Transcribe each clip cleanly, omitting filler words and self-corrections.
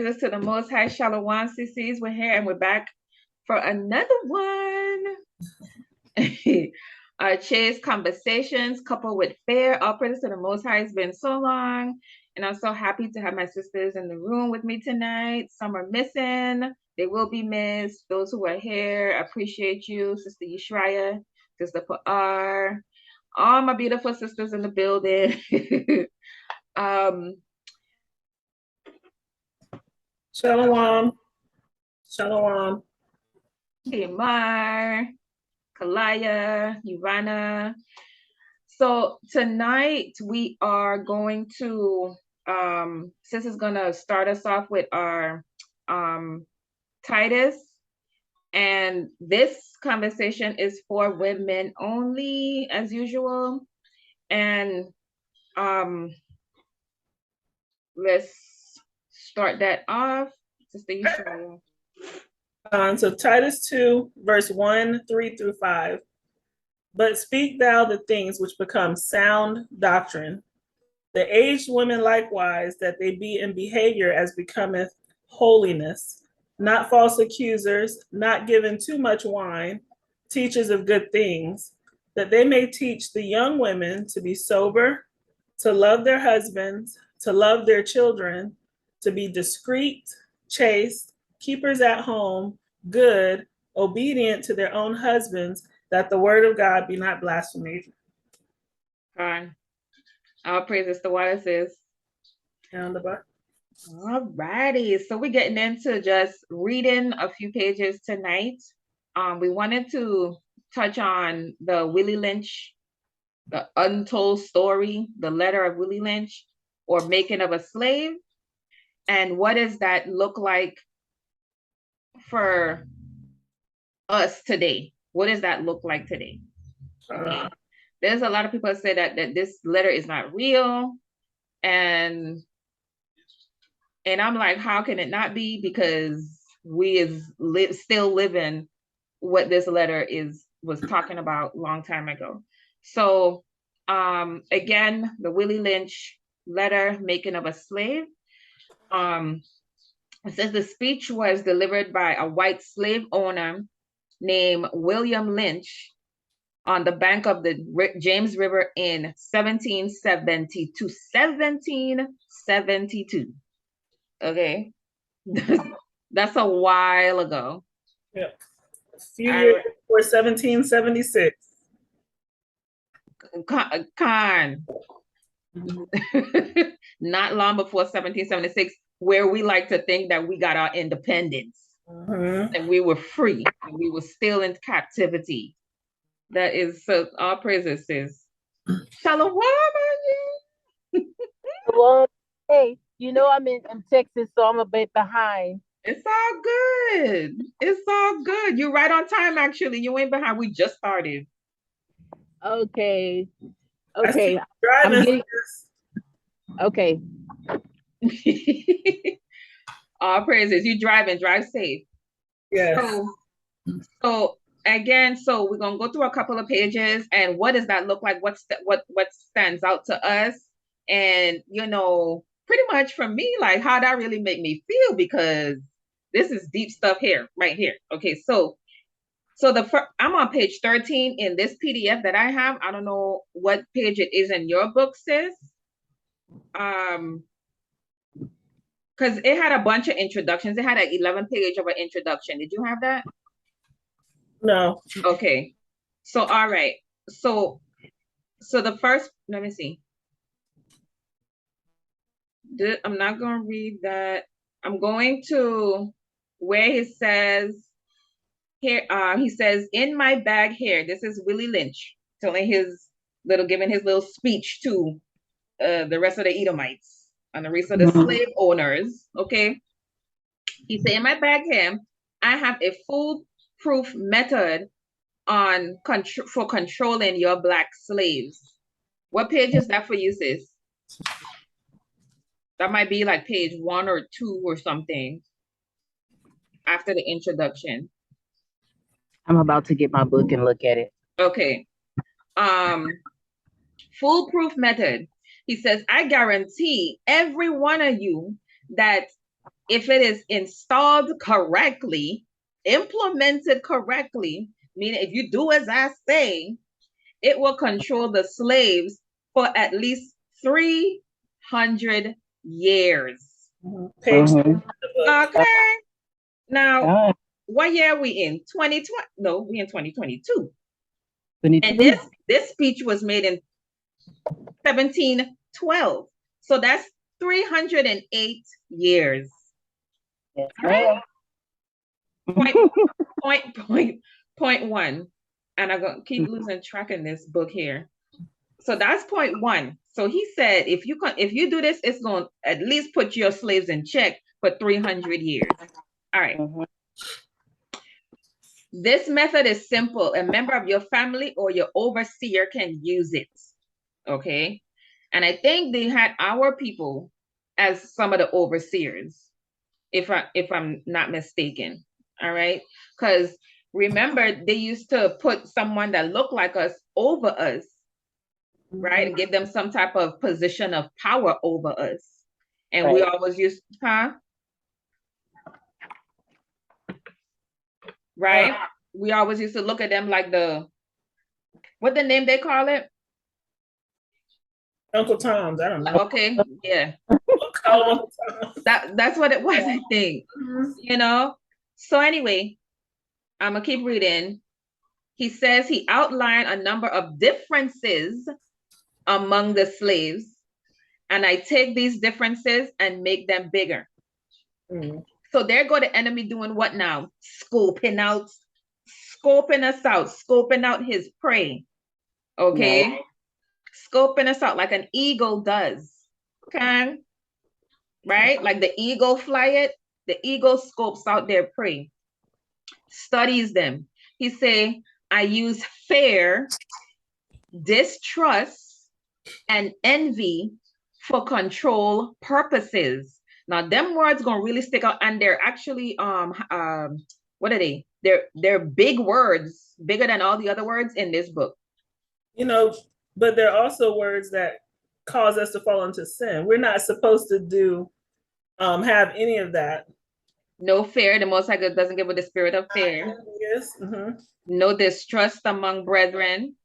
praises to the Most High. Shalom, CCs. We're here and we're back for another one. Our Chaste conversations coupled with fair. All praises to the Most High. It's been so long. And I'm so happy to have my sisters in the room with me tonight. Some are missing. They will be missed. Those who are here, I appreciate you. Sister Yishraya, Sister Pa'ar, all my beautiful sisters in the building. Shalom. Shalom. Tamar, Kalaya, Ivana. So tonight we are going to, Sis is gonna start us off with our Titus. And this conversation is for women only, as usual. And let's start that off. Sister Yisrael. So Titus 2, verse 1, 3 through 5. But speak thou the things which become sound doctrine. The aged women likewise, that they be in behavior as becometh holiness, not false accusers, not given too much wine, teachers of good things, that they may teach the young women to be sober, to love their husbands, to love their children, to be discreet, chaste, keepers at home, good, obedient to their own husbands, that the word of God be not blasphemed. Fine. All praises to what it says. All righty. So we're getting into just reading a few pages tonight. We wanted to touch on the Willie Lynch, the untold story, the letter of Willie Lynch, or making of a slave. And what does that look like for us today? What does that look like today? There's a lot of people that say that this letter is not real. And I'm like, how can it not be? Because we is still living what this letter was talking about a long time ago. So again, the Willie Lynch letter, making of a slave. It says the speech was delivered by a white slave owner named William Lynch on the bank of the James River in 1772. 1772. Okay. That's a while ago. Yeah. A few years before 1776. Con. Not long before 1776, where we like to think that we got our independence. And we were free and we were still in captivity. That is so all praises is Shalom. Well, hey, you know I'm in Texas, so I'm a bit behind. It's all good. It's all good. You're right on time, actually. You ain't behind. We just started. Okay. Okay. Okay. All praises. You drive safe. Yes. So again, so we're gonna go through a couple of pages, and what does that look like? What stands out to us? And pretty much for me, like how that really make me feel, because this is deep stuff here, right here. Okay, so I'm on page 13 in this PDF that I have. I don't know what page it is in your book, sis. Because it had a bunch of introductions. It had an 11-page of an introduction. Did you have that? No. Okay. So, all right. So the first, let me see. I'm not going to read that. I'm going to where he says here, he says, in my bag here, this is Willie Lynch giving his little speech to the rest of the Edomites and the rest of the slave owners. Okay. He said, in my bag here, I have a foolproof method for controlling your Black slaves. What page is that for you, sis? That might be like page 1 or 2 or something after the introduction. I'm about to get my book and look at it. Okay. Foolproof method. He says, I guarantee every one of you that if it is installed correctly, implemented correctly, meaning if you do as I say, it will control the slaves for at least 300 years. Page Mhm. 3 of the book. Okay. Now, Ah, what year are we in? 2020? No, we in 2022. 22. And this speech was made in 1712. So that's 308 years. Yes, Right? ma'am. Point one. And I'm gonna keep losing track in this book here. So that's point one. So he said, if you do this, it's going to at least put your slaves in check for 300 years. All right. Mhm. This method is simple. A member of your family or your overseer can use it. Okay. And I think they had our people as some of the overseers, if I'm not mistaken. All right. Because remember, they used to put someone that looked like us over us, right? And give them some type of position of power over us. And we Right. always used, right? We always used to look at them like what the name they call it? Uncle Tom's. I don't know. Okay, yeah. We'll call him Uncle Tom's. That's what it was, I think. You know? So anyway, I'm gonna keep reading. He says he outlined a number of differences among the slaves, and I take these differences and make them bigger. So there go the enemy doing what now? Scoping us out, scoping out his prey. Okay. Right. Scoping us out like an eagle does. Okay. Right? Like the eagle fly it, the eagle scopes out their prey, studies them. He say, I use fear, distrust, and envy for control purposes. Now, them words gonna really stick out, and they're actually what are they? They're big words, bigger than all the other words in this book. You know, but there are also words that cause us to fall into sin. We're not supposed to have any of that. No fear. The Most High God doesn't give with the spirit of fear. Yes. Mm-hmm. No distrust among brethren,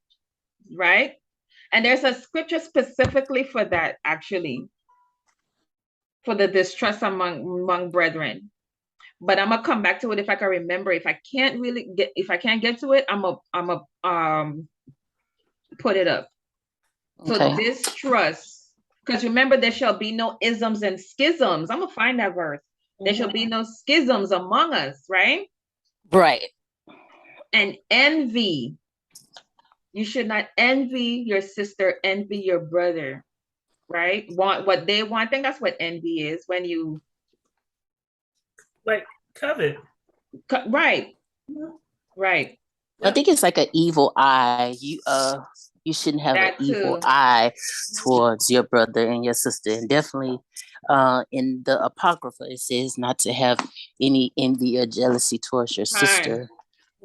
right? And there's a scripture specifically for that, actually, for the distrust among brethren. But I'm gonna come back to it if I can remember. If I can't get to it, I'm a put it up. So Okay. distrust, because remember, there shall be no isms and schisms. I'm gonna find that verse. There shall be no schisms among us, right? Right. And envy. You should not envy your sister, envy your brother, right? Want what they want. I think that's what envy is, when you Like covet. Right. Right. I think it's like an evil eye. You shouldn't have That an evil too. eye towards your brother and your sister. And definitely in the Apocrypha, it says not to have any envy or jealousy towards your sister.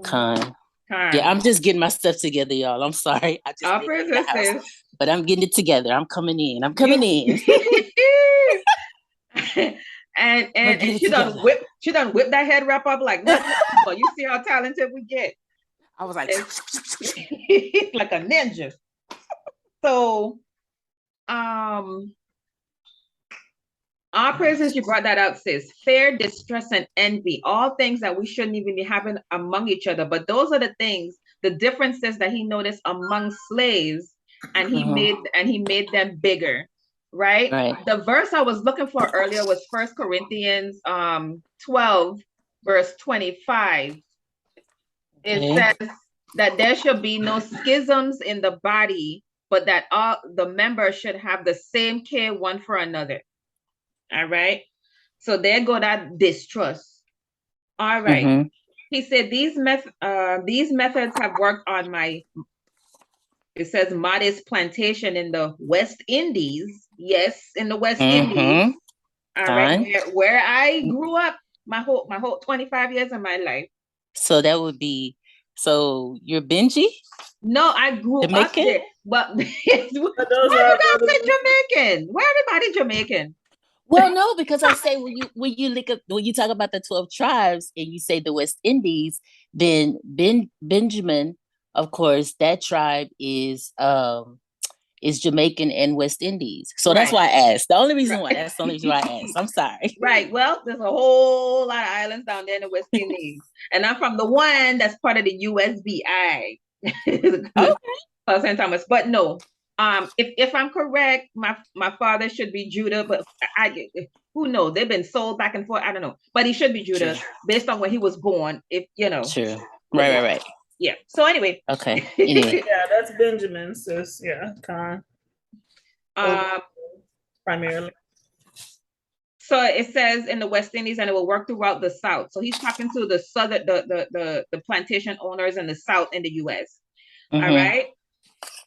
Kind. Yeah, I'm just getting my stuff together, y'all. I'm sorry. I just All made it in the house, praises. but I'm getting it together. I'm coming in. And get it she done together. whip that head wrap up like nothing. But you see how talented we get. I was like, Like a ninja. So our praises, you brought that out, sis. Fear, distress, and envy, all things that we shouldn't even be having among each other. But those are the things, the differences that he noticed among slaves, and he made them bigger, right? The verse I was looking for earlier was 1 Corinthians 12, verse 25. It says that there should be no schisms in the body, but that all the members should have the same care one for another. All right. So there go that distrust. All right. He said these methods have worked on it says modest plantation in the West Indies. Yes, in the West Indies. All right. Where I grew up my whole 25 years of my life. So that would be, so you're Benji? No, I grew Jamaican? up there. But why you guys say Jamaican? Why everybody Jamaican? Well, no, because I say when you look at when you talk about the 12 tribes and you say the West Indies, then Benjamin, of course, that tribe is Jamaican and West Indies. So that's why I asked. The only reason why that's the only reason why I asked. I'm sorry. Right. Well, there's a whole lot of islands down there in the West Indies, and I'm from the one that's part of the USVI. Okay. St. Thomas. But no, if I'm correct, my father should be Judah, but who knows? They've been sold back and forth. I don't know, but he should be Judah based on when he was born. If you know, Sure. Right. Yeah. So anyway. Okay. Anyway. Yeah, that's Benjamin, sis. Yeah, Con. Primarily. So it says in the West Indies, and it will work throughout the South. So he's talking to the southern, the plantation owners in the South in the U.S. Mm-hmm. All right.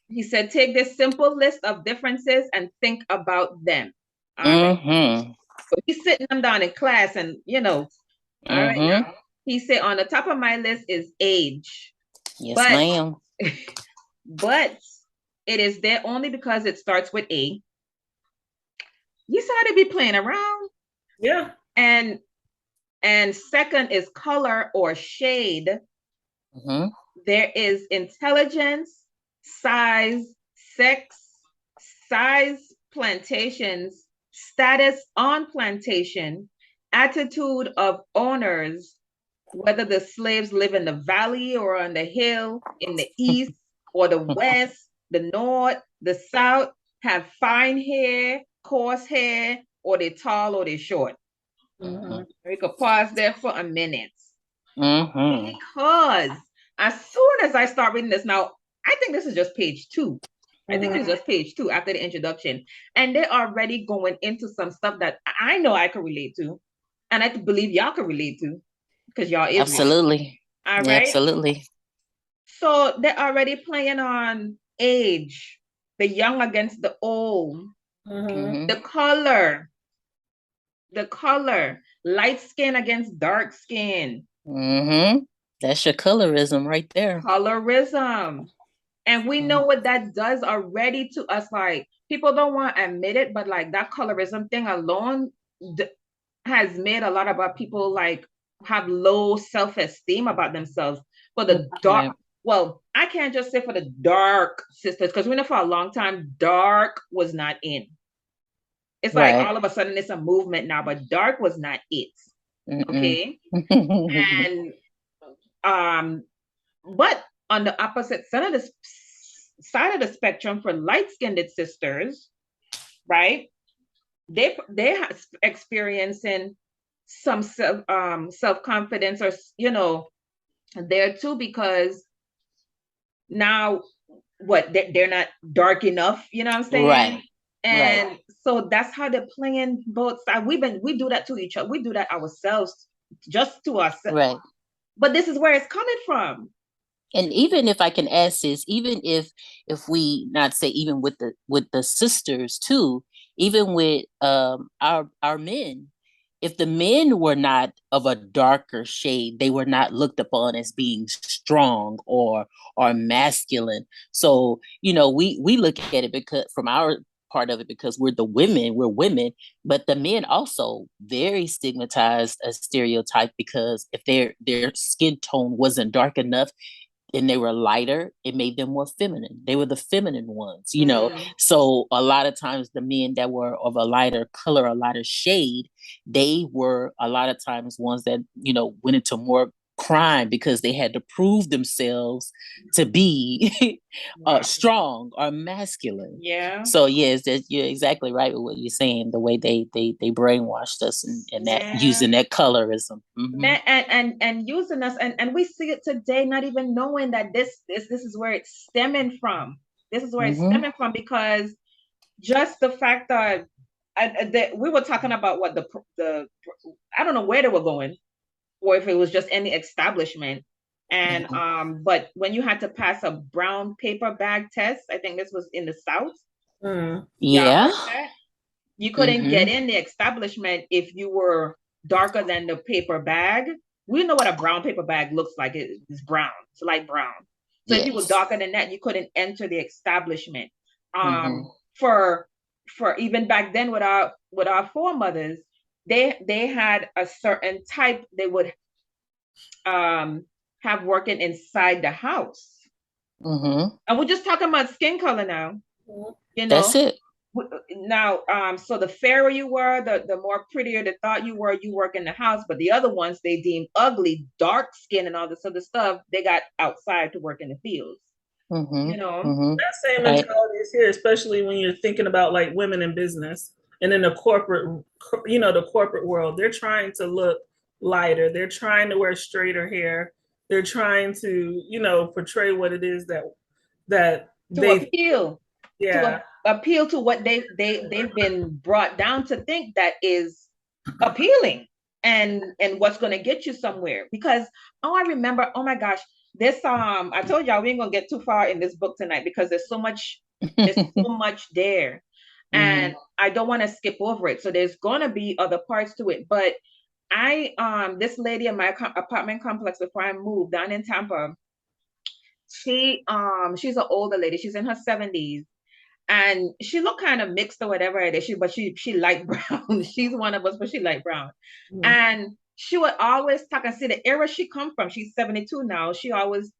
He said, take this simple list of differences and think about them. All right. So he's sitting them down in class, and all right. Now, he said, on the top of my list is age. Yes, ma'am. But it is there only because it starts with A. You saw they be playing around. Yeah. And second is color or shade. There is intelligence, size, sex, size, plantations, status on plantation, attitude of owners, whether the slaves live in the valley or on the hill, in the east or the west, the north, the south, have fine hair, coarse hair, or they're tall or they're short. We could pause there for a minute. Because as soon as I start reading this now, I think this is just page 2. I think it's just page 2 after the introduction. And they're already going into some stuff that I know I could relate to. And I believe y'all could relate to. Because y'all is absolutely. All right. Yeah, absolutely. So they're already playing on age, the young against the old, the color, light skin against dark skin. That's your colorism right there. Colorism. And we know what that does already to us. Like, people don't want to admit it, but like that colorism thing alone has made a lot of our people like have low self-esteem about themselves. For the dark, well, I can't just say for the dark sisters, because we know for a long time dark was not in. It's like all of a sudden it's a movement now, but dark was not it. Okay. And but on the opposite side of the spectrum, for light-skinned sisters, right? They're experiencing some self-confidence, or there too, because now they're not dark enough, you know what I'm saying? Right. And so that's how they're playing both sides. We do that to each other. We do that ourselves, just to ourselves. Right. But this is where it's coming from. And even if I can ask this, even if we not say even with the sisters too, even with our men, if the men were not of a darker shade, they were not looked upon as being strong or masculine. So we look at it because from our part of it, because we're women, but the men also very stigmatized, a stereotype, because if their skin tone wasn't dark enough and they were lighter, it made them more feminine. They were the feminine ones, So a lot of times the men that were of a lighter color, a lighter shade, they were a lot of times ones that, went into more crime because they had to prove themselves to be strong or masculine. Yeah. So yes, you're exactly right with what you're saying. The way they brainwashed us and that using that colorism, and using us, and we see it today, not even knowing that this is where it's stemming from. This is where it's stemming from, because just the fact that we were talking about what the I don't know where they were going, or if it was just any establishment. And but when you had to pass a brown paper bag test, I think this was in the South. Yeah. You couldn't get in the establishment if you were darker than the paper bag. We know what a brown paper bag looks like. It's brown. It's light brown. So if you were darker than that, you couldn't enter the establishment. For even back then, with our foremothers, they had a certain type they would have working inside the house. Mm-hmm. And we're just talking about skin color now. You know, That's it. Now, so the fairer you were, the more prettier they thought you were, you work in the house. But the other ones they deemed ugly, dark skin, and all this other stuff, they got outside to work in the fields. Mm-hmm. You know, Mm-hmm. That same mentality is here, especially when you're thinking about like women in business and in the corporate, the corporate world. They're trying to look lighter. They're trying to wear straighter hair. They're trying to, portray what it is that to they appeal, yeah. to appeal to what they've been brought down to think that is appealing and what's going to get you somewhere. Because I remember, oh my gosh, this I told y'all we ain't gonna get too far in this book tonight because there's so much there, and I don't want to skip over it. So there's gonna be other parts to it. But this lady in my apartment complex before I moved down in Tampa, she's an older lady. She's in her 70s. And she looked kind of mixed or whatever it is. But she light brown. She's one of us, but she light brown. And she would always talk and see the era she come from. She's 72 now. She always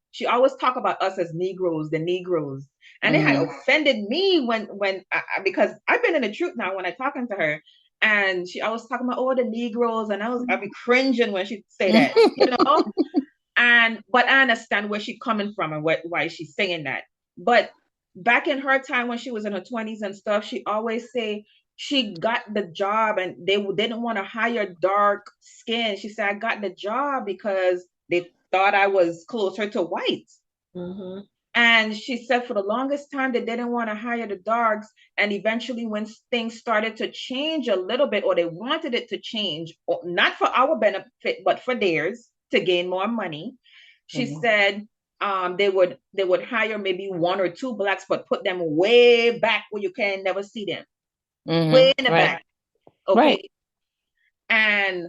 talk about us as Negroes, the Negroes. And it had offended me when because I've been in the truth now when I talking to her. And she always talking about, the Negroes. And I'd be cringing when she'd say that, but I understand where she's coming from and why she's saying that. But back in her time when she was in her 20s and stuff, she always say she got the job and they didn't want to hire dark skin. She said, I got the job because they thought I was closer to white. And she said for the longest time they didn't want to hire the darks. And eventually when things started to change a little bit, or they wanted it to change, not for our benefit, but for theirs, to gain more money, she said they would hire maybe one or two blacks, but put them way back where you can never see them, way in the back. Okay. Right. And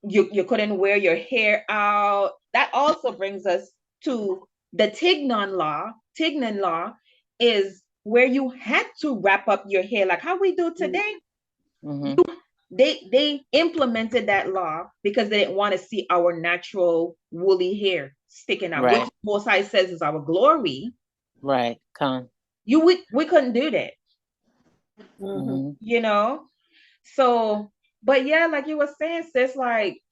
you couldn't wear your hair out. That also brings us to the Tignon law. Tignon law is where you had to wrap up your hair like how we do today. They implemented that law because they didn't want to see our natural woolly hair sticking out, which Most High says is our glory. Right. We couldn't do that. So, but yeah, like you were saying, sis, like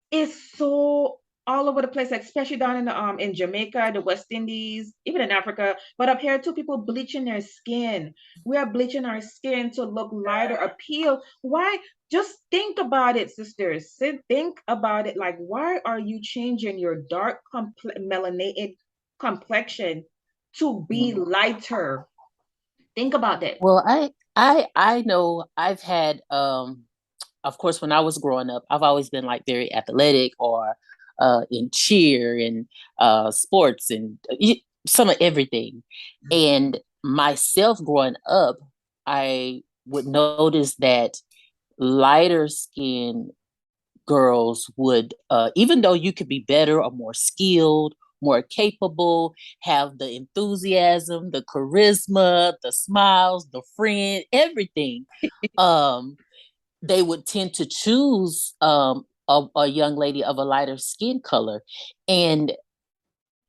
it's so all over the place, especially down in Jamaica, the West Indies, even in Africa. But up here too, people bleaching their skin. We are bleaching our skin to look lighter, appeal. Why? Just think about it, sisters. Think about it. Like, why are you changing your dark melanated complexion to be lighter? Think about that. Well, I know I've had of course, when I was growing up, I've always been like very athletic or in cheer and sports and some of everything. And myself growing up, I would notice that lighter skinned girls would, even though you could be better or more skilled, more capable, have the enthusiasm, the charisma, the smiles, the friend, everything. They would tend to choose a young lady of a lighter skin color. And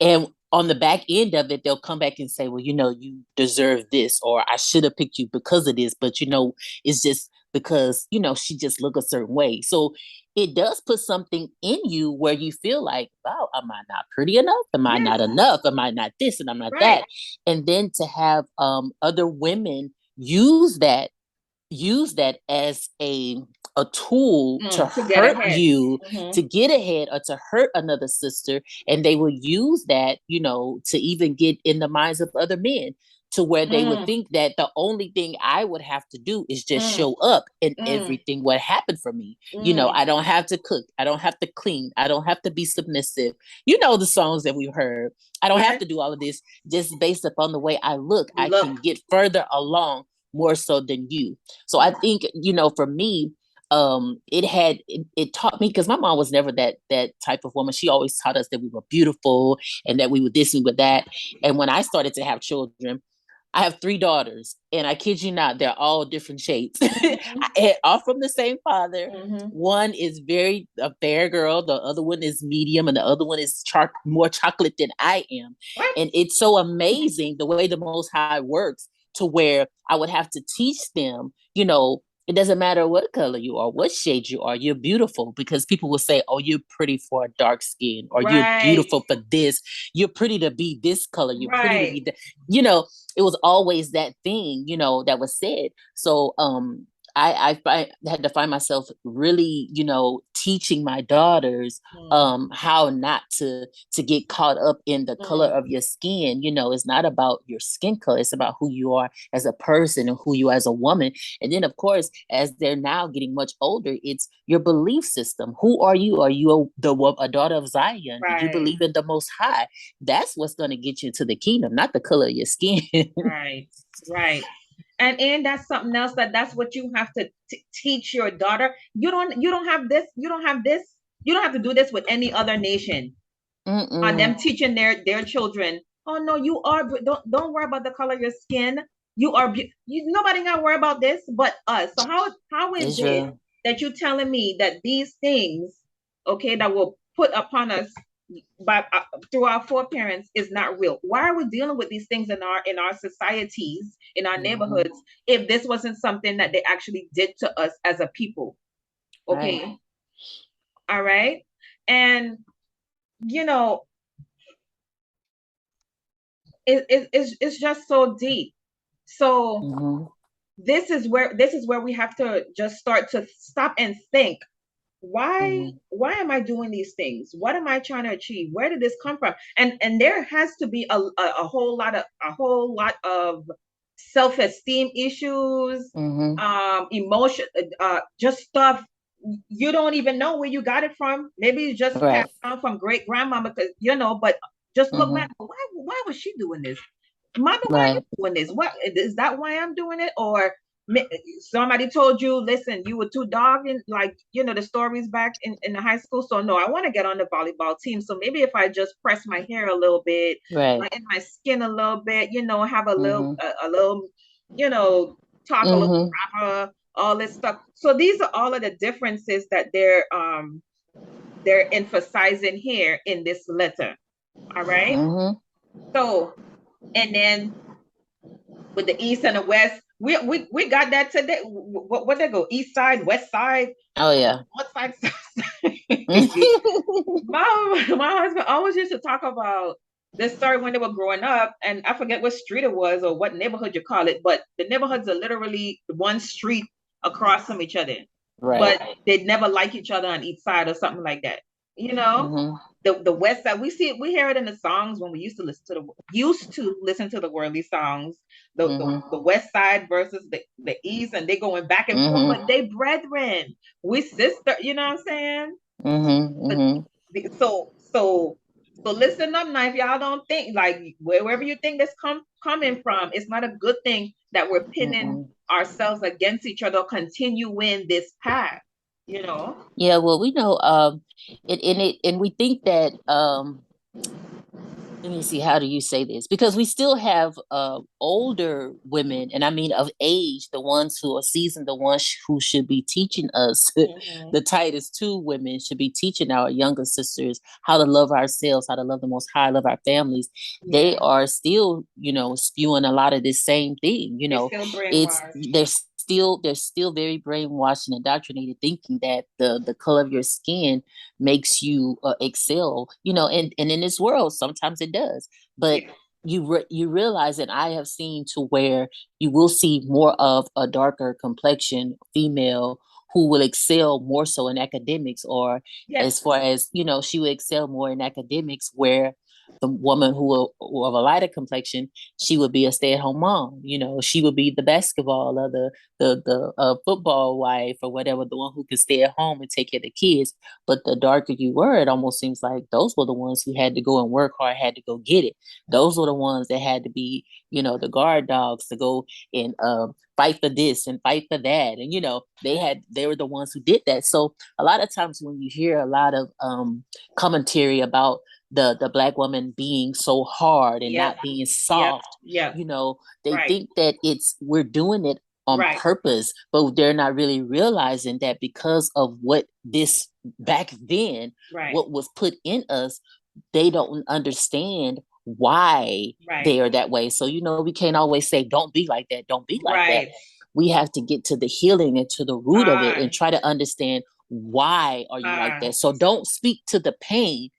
on the back end of it, they'll come back and say, well, you deserve this, or I should have picked you because of this, but it's just because, she just look a certain way. So it does put something in you where you feel like, wow, am I not pretty enough? Am I not enough? Am I not this? And I'm not that. And then to have other women use that as a tool to hurt you, to get ahead, or to hurt another sister. And they will use that, to even get in the minds of other men, to where they would think that the only thing I would have to do is just show up and everything would happen for me. I don't have to cook. I don't have to clean. I don't have to be submissive. The songs that we've heard. I don't have to do all of this. Just based upon the way I look, I can get further along more so than you. So I think, for me, it taught me, because my mom was never that type of woman. She always taught us that we were beautiful and that we were this and we were that. And when I started to have children, I have 3 daughters, and I kid you not, they're all different shades. Mhm. All from the same father. Mhm. One is very a fair girl, the other one is medium, and the other one is more chocolate than I am. What? And it's so amazing the way the Most High works, to where I would have to teach them, it doesn't matter what color you are, what shade you are, you're beautiful, because people will say, oh, you're pretty for a dark skin, or you're Right. beautiful for this, you're pretty to be this color, you're pretty to be Right. that. It was always that thing, that was said. So I had to find myself really, teaching my daughters how not to get caught up in the color of your skin. It's not about your skin color, it's about who you are as a person and who you are as a woman. And then, of course, as they're now getting much older, it's your belief system. Who are you? Are you a daughter of Zion? Do you Right. believe in the Most High? That's what's going to get you to the kingdom, not the color of your skin. Right. Right. And that's something else, that's what you have to teach your daughter. You don't have this, you don't have this, you don't have to do this with any other nation. On them teaching their children, oh no, you are, don't worry about the color of your skin. You are nobody gotta worry about this but us. So how is it that you telling me that these things, okay, that will put upon us by through our foreparents is not real? Why are we dealing with these things in our societies, in our neighborhoods, if this wasn't something that they actually did to us as a people? Okay. Right. All right. And it's just so deep. So this is where we have to just start to stop and think, why am I doing these things? What am I trying to achieve? Where did this come from? And there has to be a whole lot of self-esteem issues, emotion, just stuff you don't even know where you got it from. Maybe it's just passed down from great grandmama, because but just look back, why was she doing this? Mother, why are you doing this? What is that? Why I'm doing it? Or somebody told you, listen, you were too dark, and the stories back in the high school. So no, I want to get on the volleyball team. So maybe if I just press my hair a little bit, lighten my skin a little bit, have a little, talk a little proper, all this stuff. So these are all of the differences that they're emphasizing here in this letter. All right. So, and then with the East and the West, we got that today. What they go? East side, West side. Oh yeah. What side? my husband always used to talk about this story when they were growing up, and I forget what street it was or what neighborhood you call it, but the neighborhoods are literally one street across from each other. Right. But they'd never like each other on each side or something like that. The West side, we hear it in the songs when we used to listen to the worldly songs. The West side versus the East, and they going back and forth, but they brethren, we sister. You know what I'm saying? So listen up now. If y'all don't think, wherever you think this coming from, it's not a good thing that we're pinning ourselves against each other, continuing this path. Yeah, well, we know, and we think that, let me see, how do you say this? Because we still have older women, and I mean of age, the ones who are seasoned, the ones who should be teaching us, the Titus 2 women should be teaching our younger sisters how to love ourselves, how to love the Most High, love our families. Yeah. They are still, spewing a lot of this same thing. They're still very brainwashed and indoctrinated, thinking that the color of your skin makes you excel, and in this world sometimes it does, but you realize, and I have seen to where you will see more of a darker complexion female who will excel more so in academics, or as far as she will excel more in academics, where the woman who of a lighter complexion, she would be a stay-at-home mom. She would be the basketball or the football wife or whatever, the one who could stay at home and take care of the kids. But the darker you were, it almost seems like those were the ones who had to go and work hard, had to go get it. Those were the ones that had to be, the guard dogs to go and fight for this and fight for that. And, they were the ones who did that. So a lot of times when you hear a lot of commentary about the Black woman being so hard and Yep. not being soft. Yep. You know, they Right. think that we're doing it on Right. purpose, but they're not really realizing that because of what this back then, Right. what was put in us, they don't understand why Right. they are that way. So, you know, we can't always say, don't be like that. Don't be like that. Right. We have to get to the healing and to the root of it and try to understand why are you like that. So don't speak to the pain,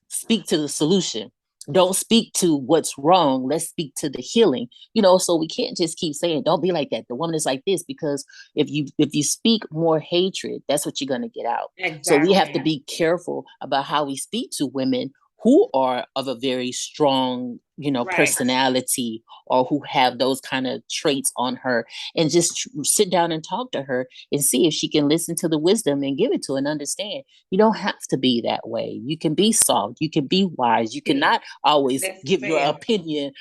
speak to the solution. Don't speak to what's wrong. Let's speak to the healing. You know, so we can't just keep saying, don't be like that. The woman is like this, because if you speak more hatred, that's what you're going to get out. Exactly. So we have to be careful about how we speak to women who are of a very strong, you know, Right. personality, or who have those kind of traits on her, and just sit down and talk to her and see if she can listen to the wisdom and give it to her and understand. You don't have to be that way. You can be soft. You can be wise. You cannot always give your opinion,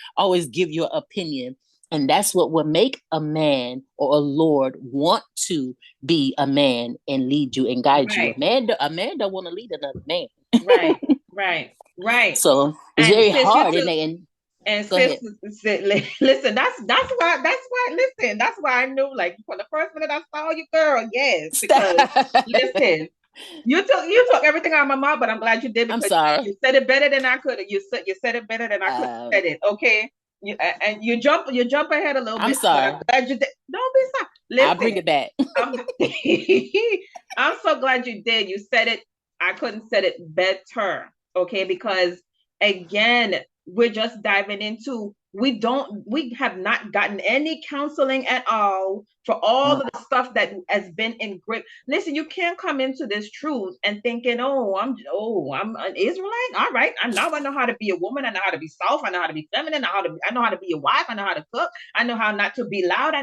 And that's what will make a man or a lord want to be a man and lead you and guide you. A man don't want to lead another man. Right. So it's very hard. Listen, that's why I knew, like, for the first minute I saw you, girl, yes, because listen, you took everything out of my mouth, but I'm glad you did, because I'm sorry. You said it better than I could. You said it better than I could have said it. Okay. You jump ahead a little bit. I'm sorry. I'm glad you did. Don't be sorry. Listen, I'll bring it back. I'm so glad you did. You said it. I couldn't said it better. Okay, because again, we're just diving into, we have not gotten any counseling at all for all of the stuff that has been engraved. Listen, you can't come into this truth and thinking, I'm an Israelite. All right, I know how to be a woman. I know how to be soft. I know how to be feminine. I know how to be a wife. I know how to cook. I know how not to be loud.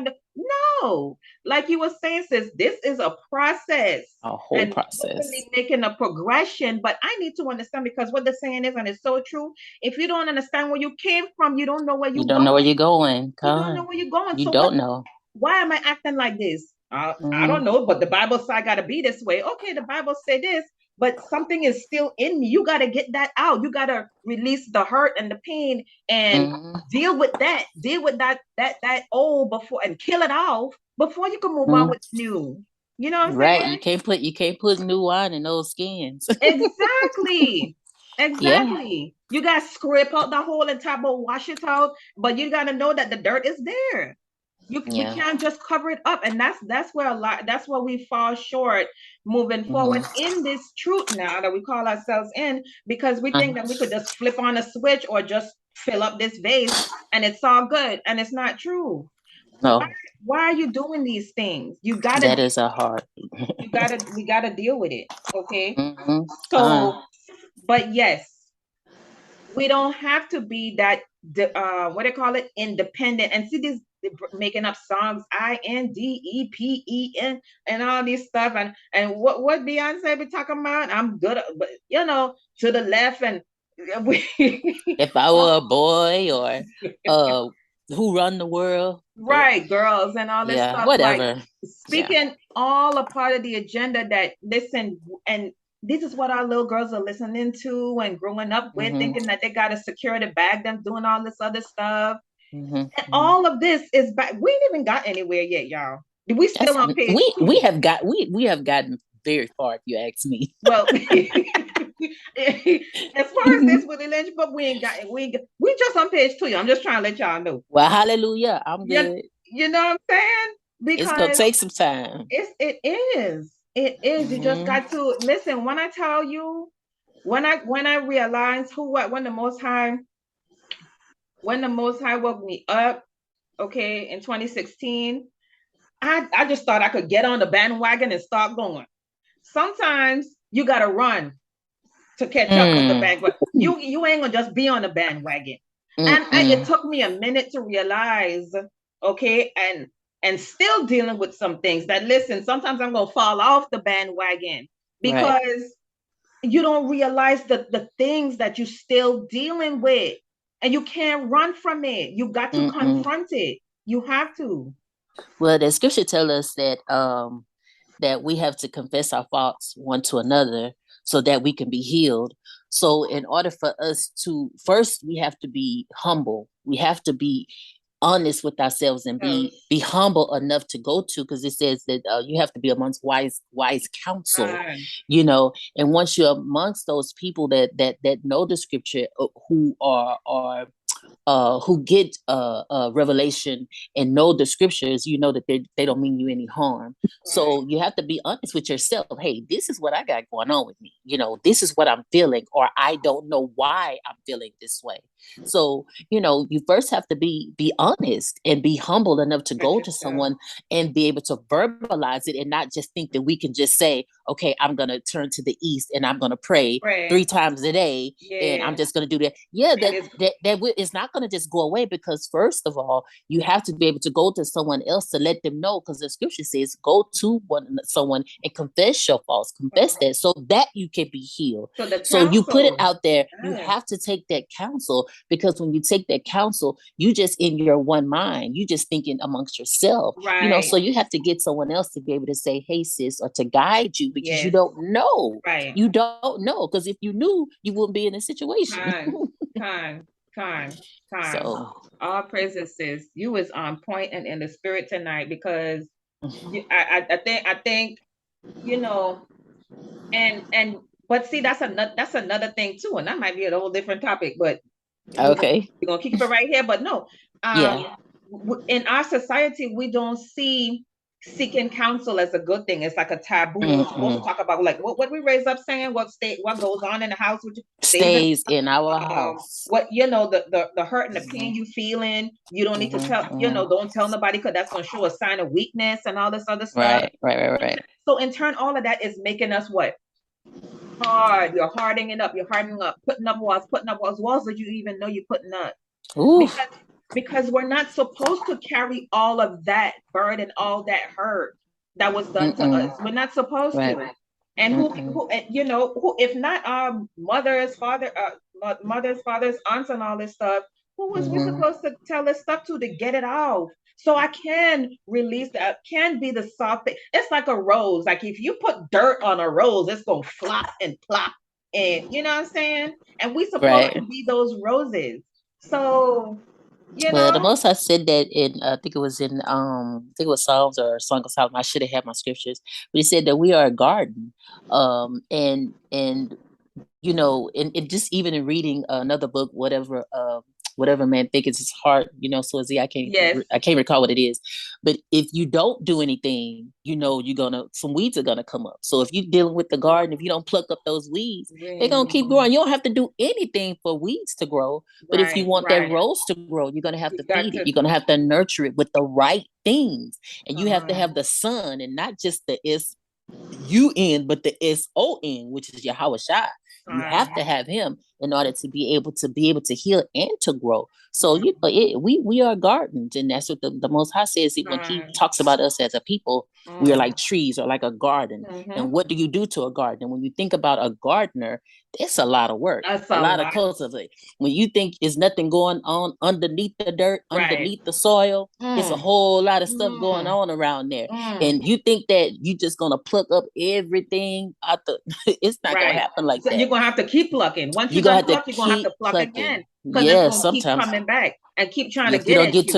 No, like you were saying, sis, this is a process. A whole process. Making a progression, but I need to understand, because what the saying is, and it's so true, if you don't understand where you came from, you don't know where you're going. You don't know where you're going. You don't know where you're going. You don't know. Why am I acting like this? I don't know, but the Bible says I got to be this way. Okay, the Bible say this, but something is still in me. You got to get that out. You got to release the hurt and the pain and deal with that old before, and kill it off before you can move on with new. You know what I'm saying? Right. You can't put new wine in those skins. Exactly. You got to scrape out the hole and top of wash it out, but you got to know that the dirt is there. We can't just cover it up, and that's where we fall short moving forward in this truth now that we call ourselves in, because we think that we could just flip on a switch or just fill up this vase and it's all good, and it's not true. No. Why are you doing these things? That is a hard. We gotta deal with it. Okay. So, but yes, we don't have to be that independent. And see these making up songs, INDEPEN and all these stuff, and what Beyonce be talking about. I'm good, but to the left, and if I were a boy, or who run the world, right, girls and all this stuff, whatever, like, speaking all a part of the agenda that, listen, and this is what our little girls are listening to and growing up with, thinking that they got a security bag, them doing all this other stuff. And all of this is back. We ain't even got anywhere yet, y'all. We still on page. We have gotten very far, if you ask me. Well, as far as this Willie Lynch book, we just on page 2. I'm just trying to let y'all know. Well, hallelujah, I'm good. You know what I'm saying? Because it's gonna take some time. It is. You just got to listen. When I tell you, when I realized when the Most High woke me up, okay, in 2016, I just thought I could get on the bandwagon and start going. Sometimes you gotta run to catch up with the bandwagon. You ain't gonna just be on the bandwagon. And it took me a minute to realize, okay, and still dealing with some things that, listen, sometimes I'm gonna fall off the bandwagon because you don't realize the things that you're still dealing with, and you can't run from it. You got to confront it. You have to. Well, the scripture tells us that that we have to confess our faults one to another so that we can be healed. So in order for us to, first, we have to be humble. We have to be honest with ourselves and be humble enough to go to, because it says that you have to be amongst wise counsel, you know. And once you're amongst those people that know the scripture, who are who get revelation and know the scriptures, you know that they don't mean you any harm. So you have to be honest with yourself. Hey, this is what I got going on with me. You know, this is what I'm feeling, or I don't know why I'm feeling this way. So, you know, you first have to be honest and be humble enough to go to someone and be able to verbalize it, and not just think that we can just say, okay, I'm going to turn to the east and I'm going to pray 3 times a day and I'm just going to do that. Yeah, that is not going to just go away, because first of all, you have to be able to go to someone else to let them know, because the scripture says, go to someone and confess your faults, confess that, so that you can be healed. So you put it out there. You have to take that counsel, because when you take that counsel, you just in your one mind, you just thinking amongst yourself, you know. So you have to get someone else to be able to say, hey sis, or to guide you, because you don't know. You don't know, because if you knew, you wouldn't be in a situation. So all praises, sis. You was on point and in the spirit tonight, because I think, you know, and but see, that's another thing too, and that might be a whole different topic, but okay, we're gonna keep it right here. But no, in our society, we don't see seeking counsel as a good thing. It's like a taboo. We're supposed to talk about, like, what we raise up saying, what goes on in the house with you stays in our house. What, you know, the hurt and the pain you feeling, you don't need to tell, you know, don't tell nobody, because that's going to show a sign of weakness and all this other stuff. Right. So in turn, all of that is making us what? Hard. You're hardening up, putting up walls that you even know you're putting up. Because we're not supposed to carry all of that burden, all that hurt that was done to us. We're not supposed to. And who, you know, who, if not our mothers, fathers, aunts, and all this stuff, who was we supposed to tell this stuff to get it off? So I can release that, can be the soft thing. It's like a rose. Like if you put dirt on a rose, it's gonna flop and plop, and you know what I'm saying? And we supposed to be those roses. So, you know, the Most High said that in I think it was Psalms or Song of Solomon. I should have had my scriptures, but he said that we are a garden, and you know, and just even in reading another book, whatever man thinketh his heart, you know, so I can't recall what it is, but if you don't do anything, you know, some weeds are gonna come up. So if you're dealing with the garden, if you don't pluck up those weeds, they're gonna keep growing. You don't have to do anything for weeds to grow, but if you want that rose to grow, you're gonna have to feed it. You're gonna have to nurture it with the right things, and you have to have the sun, and not just the S-U-N, but the S-O-N, which is Yahweh Shai. You have to have him in order to be able to heal and to grow. So you know, we are gardens, and that's what the Most High says. When he talks about us as a people, we are like trees or like a garden. And what do you do to a garden? And when you think about a gardener, it's a lot of work, a lot of cultivate. When you think there's nothing going on underneath the dirt, underneath the soil, it's a whole lot of stuff going on around there. And you think that you just gonna pluck up everything out the it's not gonna happen like that. You're gonna have to keep plucking. Once you're gonna pluck, you're gonna have to pluck again. Yeah, sometimes keep coming back and keep trying to get. If you don't get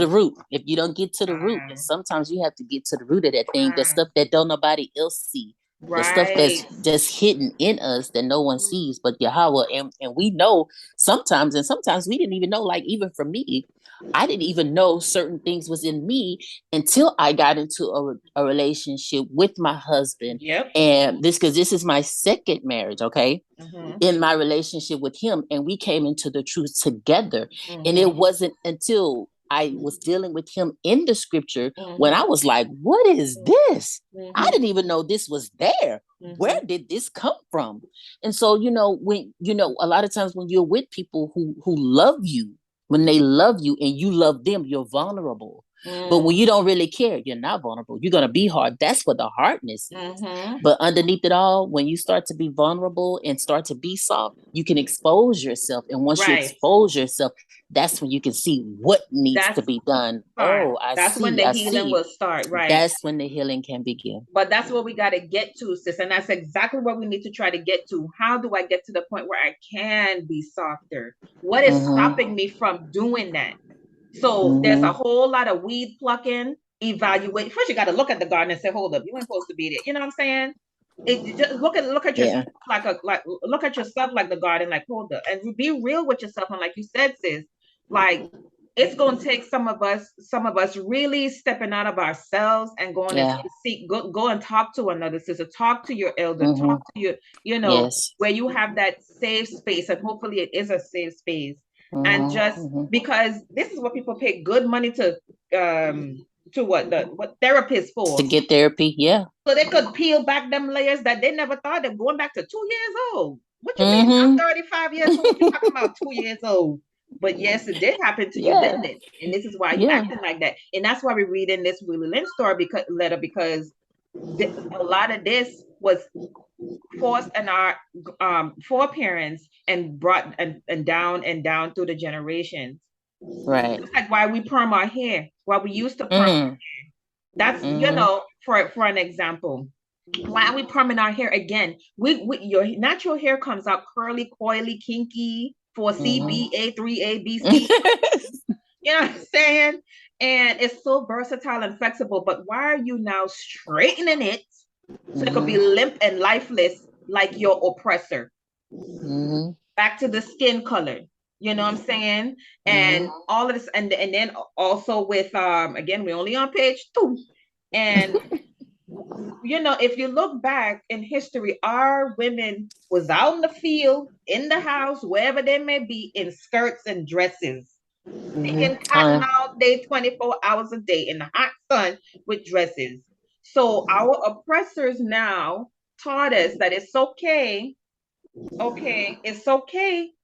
to the root, and sometimes you have to get to the root of that thing, the stuff that don't nobody else see. The stuff that's just hidden in us that no one sees but Yahweh. And we know sometimes we didn't even know, like even for me, I didn't even know certain things was in me until I got into a relationship with my husband. And this is my second marriage, okay? In my relationship with him, and we came into the truth together. And it wasn't until I was dealing with him in the scripture when I was like, what is this? I didn't even know this was there. Where did this come from? And so, you know, when, you know, a lot of times when you're with people who love you, when they love you and you love them, you're vulnerable. But when you don't really care, you're not vulnerable. You're going to be hard. That's what the hardness is. But underneath it all, when you start to be vulnerable and start to be soft, you can expose yourself. And once you expose yourself, that's when you can see what needs to be done. That's when the healing will start, right? That's when the healing can begin. But that's what we got to get to, sis. And that's exactly what we need to try to get to. How do I get to the point where I can be softer? What is stopping me from doing that? So there's a whole lot of weed plucking, evaluate. First, you got to look at the garden and say, hold up, you ain't supposed to be there. You know what I'm saying? Just look at yourself look at yourself like the garden, like hold up, and be real with yourself. And like you said, sis, like it's gonna take some of us really stepping out of ourselves and going and go and talk to another sister, talk to your elder, talk to your, where you have that safe space, and hopefully it is a safe space. And just because this is what people pay good money to what therapists for, to get therapy, so they could peel back them layers that they never thought of, going back to 2 years old. What you mean? I'm 35 years old. You're talking about 2 years old. But yes, it did happen to you, didn't it? And this is why you're acting like that. And that's why we read in this Willie Lynch story because a lot of this was forced in our foreparents and brought and down through the generations. Right. It's like why we perm our hair, why we used to perm our hair. That's for an example. Why are we perming our hair again? Your natural hair comes out curly, coily, kinky, 4C, B, A, 3A, B, C. You know what I'm saying? And it's so versatile and flexible. But why are you now straightening it so it could be limp and lifeless like your oppressor? Back to the skin color. You know what I'm saying? And all of this, and then also with again, we're only on page 2. And if you look back in history, our women was out in the field, in the house, wherever they may be, in skirts and dresses. Taking cotton all day, 24 hours a day in the hot sun with dresses. So our oppressors now taught us that it's okay,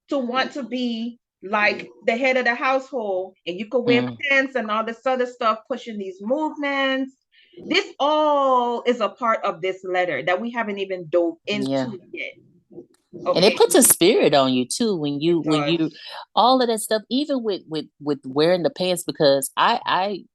to want to be like the head of the household, and you could wear pants and all this other stuff, pushing these movements. This all is a part of this letter that we haven't even dove into yet. Okay. And it puts a spirit on you too when you all of that stuff, even with wearing the pants, because I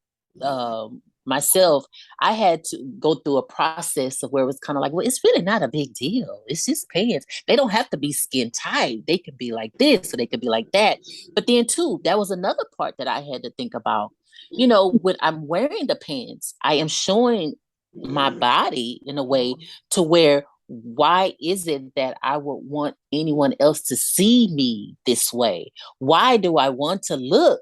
myself, I had to go through a process of where it was kind of like, well, it's really not a big deal. It's just pants. They don't have to be skin tight. They could be like this or they could be like that. But then too, that was another part that I had to think about. When I'm wearing the pants, I am showing my body in a way to where, why is it that I would want anyone else to see me this way? Why do I want to look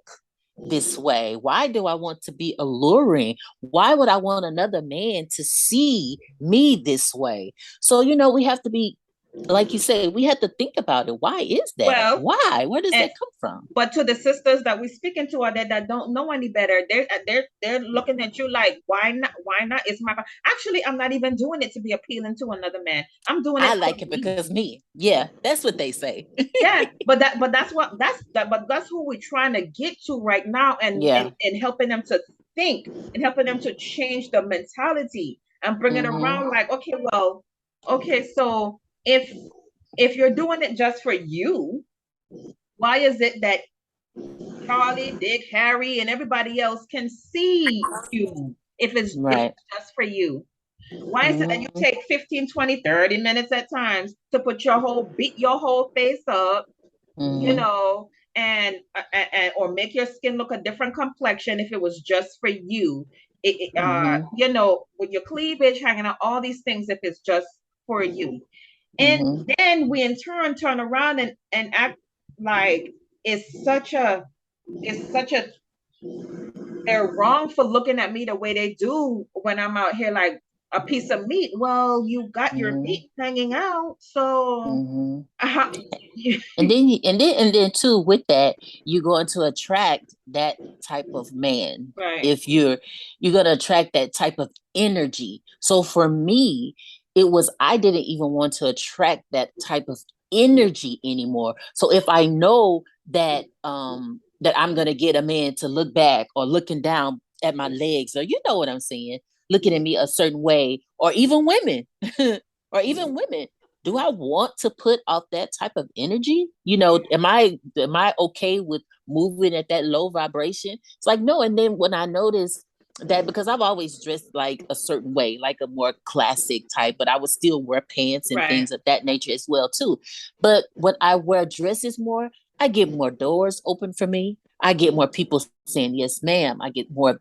this way? Why do I want to be alluring? Why would I want another man to see me this way? So, we have to be, like you say, we have to think about it. Why is that? Well, why? Where does that come from? But to the sisters that we're speaking to, that don't know any better, they're looking at you like, why not? Why not? It's my. Actually, I'm not even doing it to be appealing to another man. I'm doing it. I like it because me. Yeah, that's what they say. Yeah, but that's who we're trying to get to right now, and helping them to think and helping them to change the mentality and bring it around. Like, so if you're doing it just for you, why is it that Charlie, Dick, Harry, and everybody else can see you if it's just for you? Why is it that you take 15, 20, 30 minutes at times to put beat your whole face up, and or make your skin look a different complexion if it was just for you? With your cleavage hanging out, all these things if it's just for you. And then we in turn turn around and act like they're wrong for looking at me the way they do when I'm out here like a piece of meat. Well, you got your meat hanging out, so and then too, with that, you're going to attract that type of man. Right. If you're going to attract that type of energy. So for me, I didn't even want to attract that type of energy anymore. So if I know that that I'm going to get a man to look back or looking down at my legs, or you know what I'm saying, looking at me a certain way, or even women, or even women. Do I want to put out that type of energy? You know, am I okay with moving at that low vibration? It's like, no. And then when I notice that, because I've always dressed like a certain way, like a more classic type, but I would still wear pants and things of that nature as well too. But when I wear dresses more, I get more doors open for me. I get more people saying yes, ma'am. I get more of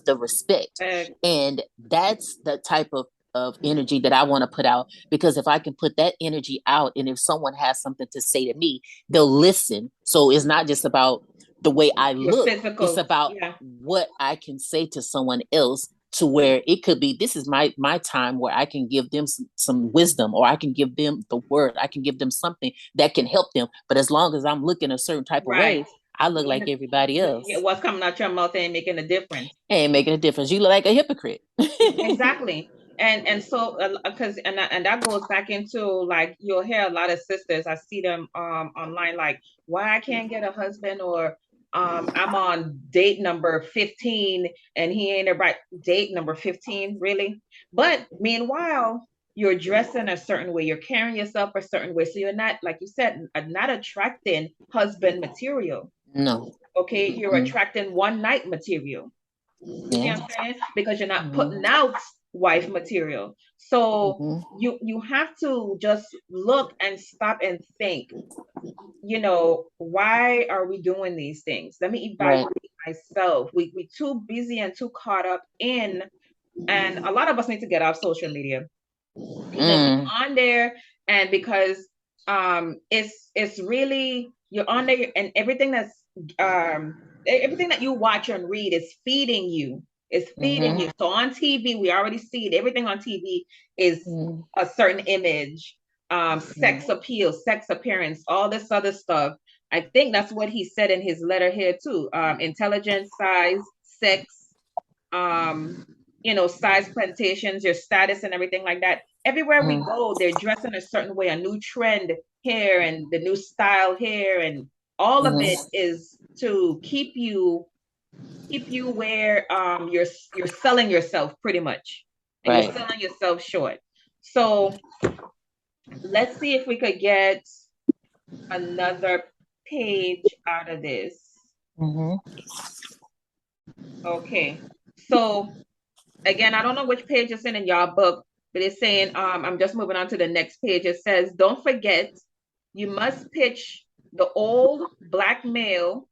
the respect, and that's the type of energy that I want to put out. Because if I can put that energy out, and if someone has something to say to me, they'll listen. So it's not just about the way I look; it's about what I can say to someone else, to where it could be, this is my time where I can give them some wisdom, or I can give them the word, I can give them something that can help them. But as long as I'm looking a certain type of way, I look like everybody else. What's coming out your mouth ain't making a difference. Ain't making a difference. You look like a hypocrite. Exactly. And so because and that goes back into, like, you'll hear a lot of sisters, I see them online, like, why I can't get a husband, or I'm on date number 15 and he ain't about date number 15, really. But meanwhile, you're dressing a certain way, you're carrying yourself a certain way, so you're not, like you said, not attracting husband material. No. Okay, you're attracting one night material. You see what I'm saying? Because you're not putting out wife material. So you have to just look and stop and think, you know, why are we doing these things? Let me evaluate myself. We too busy and too caught up in, and a lot of us need to get off social media. You know, you're on there, and because it's really, you're on there, and everything that you watch and read is feeding you. It's feeding you. So on TV, we already see it. Everything on TV is a certain image, sex appeal, sex appearance, all this other stuff. I think that's what he said in his letter here too. Intelligence, size, sex, you know, size, plantations, your status and everything like that. Everywhere we go, they're dressing a certain way, a new trend here and the new style here, and all of it is to keep you where you're selling yourself pretty much, and you're selling yourself short. So let's see if we could get another page out of this. Okay, so again, I don't know which page it's in y'all book, but it's saying, I'm just moving on to the next page. It says, don't forget, you must pitch the old black male.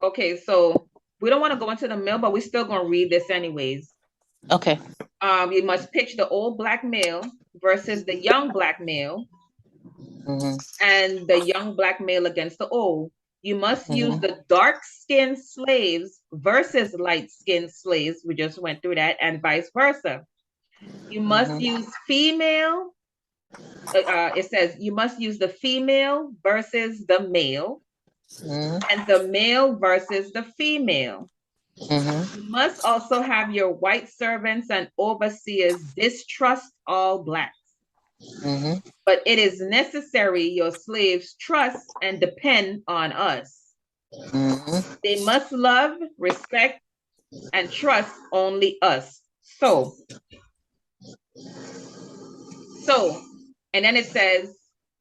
Okay, so we don't want to go into the mill, but we're still going to read this anyways. Okay. You must pitch the old black male versus the young black male, and the young black male against the old. You must use the dark-skinned slaves versus light-skinned slaves. We just went through that, and vice versa. You must use female. It says you must use the female versus the male, and the male versus the female. You must also have your white servants and overseers distrust all blacks. But it is necessary your slaves trust and depend on us. They must love, respect, and trust only us. So, and then it says,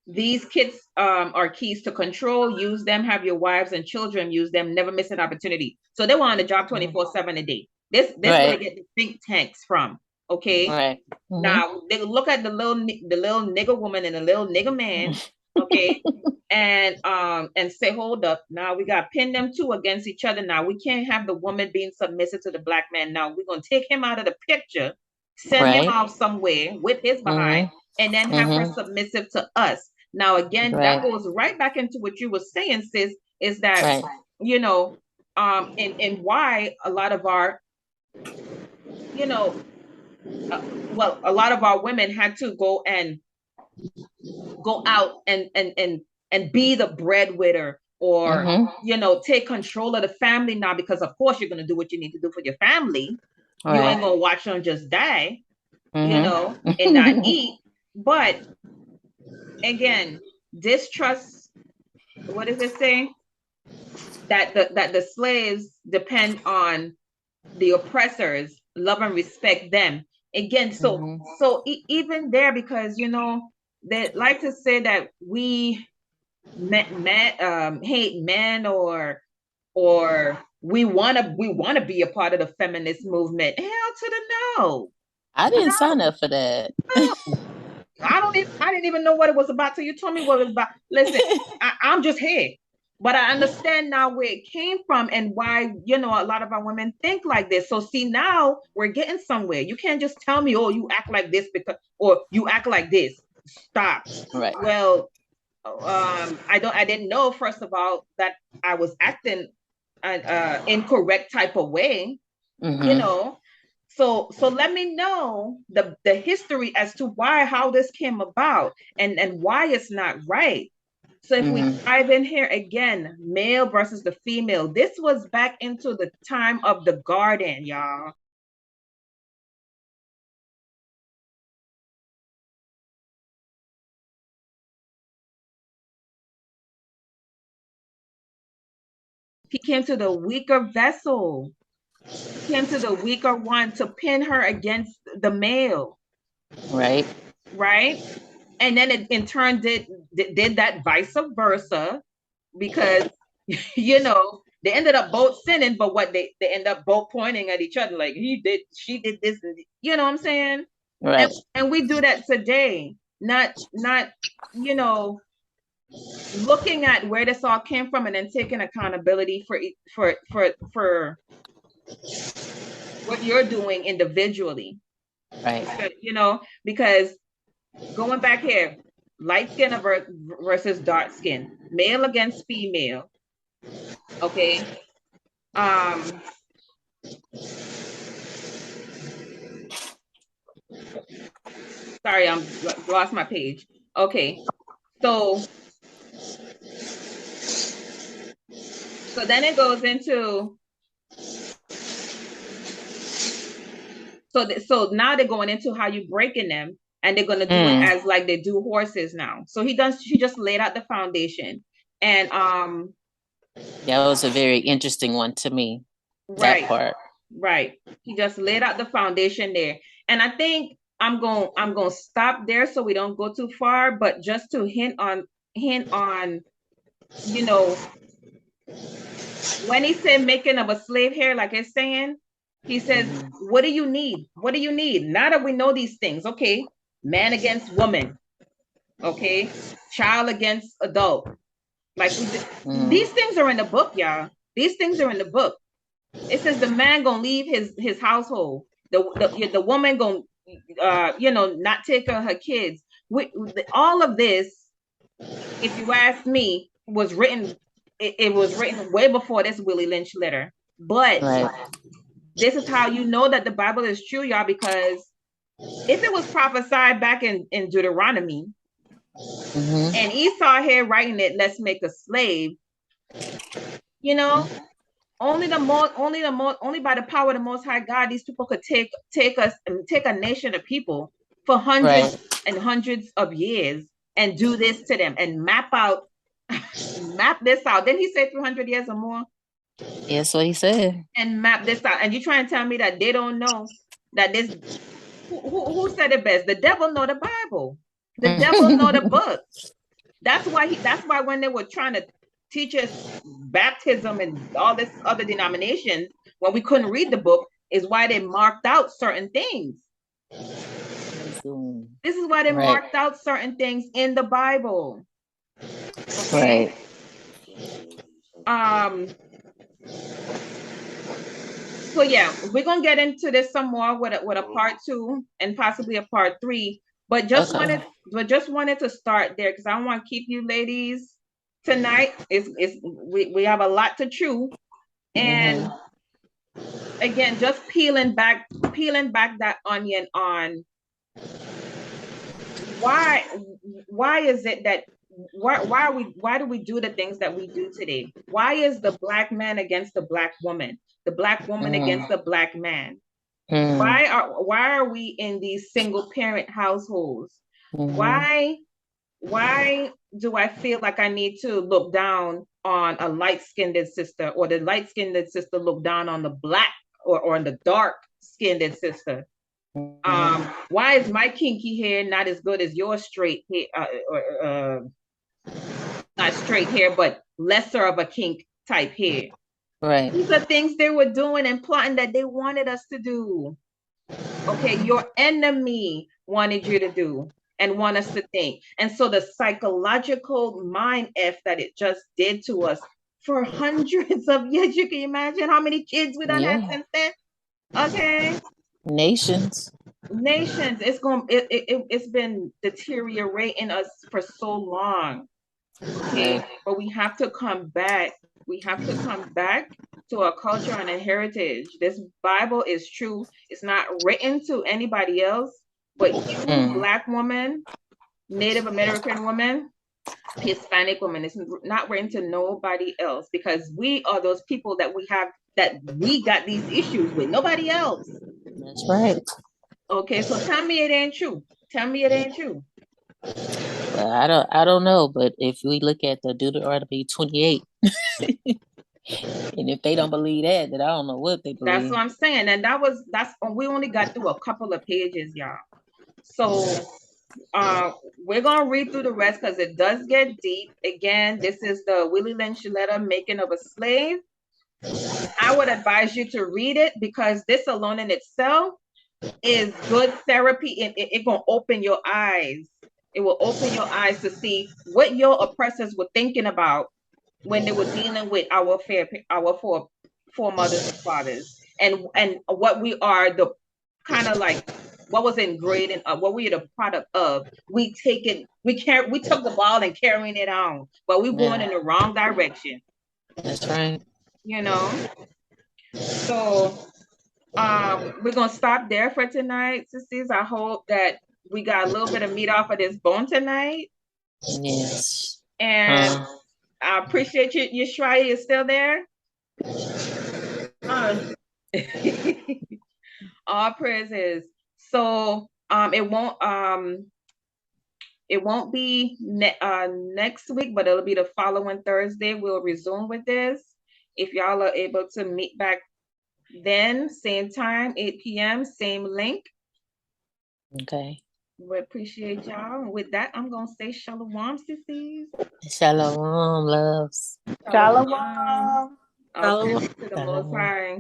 these kids are keys to control. Use them, have your wives and children use them, never miss an opportunity. So they were on the job 24/7 a day. This where they get the think tanks from. Okay. Now they look at the little nigger woman and the little nigger man. Okay. And say, hold up, now we got to pin them two against each other. Now we can't have the woman being submissive to the black man. Now we're going to take him out of the picture, send him off somewhere with his behind, and then have her submissive to us. Now again, that goes right back into what you were saying, sis, is that you know, and why a lot of our, you know, a lot of our women had to go out and be the breadwinner, or you know, take control of the family now, because of course you're going to do what you need to do for your family. You ain't gonna watch them just die, you know, and not eat. But again, distrust, what does it say? that the slaves depend on the oppressors, love and respect them. Again, so even there, because they like to say that we hate men, or we want to be a part of the feminist movement. Hell to the no. I didn't sign up for that. I didn't even know what it was about till you told me what it was about. Listen, I'm just here. But I understand now where it came from and why, a lot of our women think like this. So see, now we're getting somewhere. You can't just tell me, oh, you act like this or you act like this. Stop. Right. Well, I didn't know, first of all, that I was acting incorrect type of way, So let me know the history as to how this came about and why it's not right. So if we dive in here again, male versus the female, this was back into the time of the garden, y'all. He came to the weaker vessel. He came to the weaker one to pin her against the male. Right. Right. And then it in turn did that vice versa, because they ended up both sinning, but what they end up both pointing at each other like she did this, you know what I'm saying? Right. And we do that today, not looking at where this all came from and then taking accountability for what you're doing individually. Right. Because going back here, light skin versus dark skin, male against female. Okay. Sorry, I'm lost my page. Okay. So then it goes into so now they're going into how you breaking them, and they're going to do it as like they do horses now. So she just laid out the foundation, and that was a very interesting one to me. Right. That part. Right. He just laid out the foundation there, and I think I'm going to stop there so we don't go too far, but just to hint on when he said making of a slave here, like it's saying, he says, what do you need? What do you need? Now that we know these things, okay, man against woman, okay, child against adult. Like these things are in the book, y'all. These things are in the book. It says the man gonna leave his household. The woman gonna not take her kids. All of this, if you ask me, was written. It was written way before this Willie Lynch letter. But this is how you know that the Bible is true, y'all, because if it was prophesied back in Deuteronomy, and Esau here writing it, let's make a slave, only by the power of the Most High God, these people could take a nation of people for hundreds and hundreds of years and do this to them and map this out. Didn't he say 300 years or more? Yes, what he said. And map this out. And you trying to tell me that they don't know that this? Who said it best? The devil know the Bible. The devil know the book. That's why when they were trying to teach us baptism and all this other denominations, when we couldn't read the book, is why they marked out certain things. This is why they marked out certain things in the Bible. Okay. So yeah, we're gonna get into this some more with a part 2 and possibly a part 3. But just wanted to start there because I don't want to keep you ladies tonight. We have a lot to chew, and again, just peeling back that onion on why is it that why do we do the things that we do today? Why is the black man against the black woman, the black woman against the black man? Why are we in these single parent households? Why do I feel like I need to look down on a light-skinned sister, or the light-skinned sister look down on the black or on the dark-skinned sister. Why is my kinky hair not as good as your straight hair, not straight hair, but lesser of a kink type hair? Right. These are things they were doing and plotting that they wanted us to do. Okay, your enemy wanted you to do and want us to think. And so the psychological mind F that it just did to us for hundreds of years, you can imagine how many kids we done had since then. Okay. Nations. It's been deteriorating us for so long. Okay, but we have to come back. We have to come back to our culture and our heritage. This Bible is true. It's not written to anybody else, but you, Black woman, Native American woman, Hispanic woman. It's not written to nobody else, because we are those people that we got these issues with. Nobody else. That's right. Okay, so tell me it ain't true. Tell me it ain't true. Well, I don't know, but if we look at the Deuteronomy 28, and if they don't believe that, then I don't know what they believe. That's what I'm saying. And we only got through a couple of pages, y'all. So we're gonna read through the rest because it does get deep. Again, this is the Willie Lynch letter, Making of a Slave. I would advise you to read it, because this alone in itself is good therapy, and it gonna open your eyes. It will open your eyes to see what your oppressors were thinking about when they were dealing with our foremothers and fathers, and what we are, the kind of like what was ingrained in what we are the product of. We took the ball and carrying it on, but we're going in the wrong direction. That's right. You know. So we're gonna stop there for tonight, sisters. I hope that we got a little bit of meat off of this bone tonight. Yes. And I appreciate you. Yeshua is still there. All praises. So it won't be next week, but it'll be the following Thursday. We'll resume with this. If y'all are able to meet back then, same time, 8 p.m., same link. Okay. We appreciate y'all. And with that, I'm gonna say shalom, sissies. Shalom, loves. Shalom. To the Most High.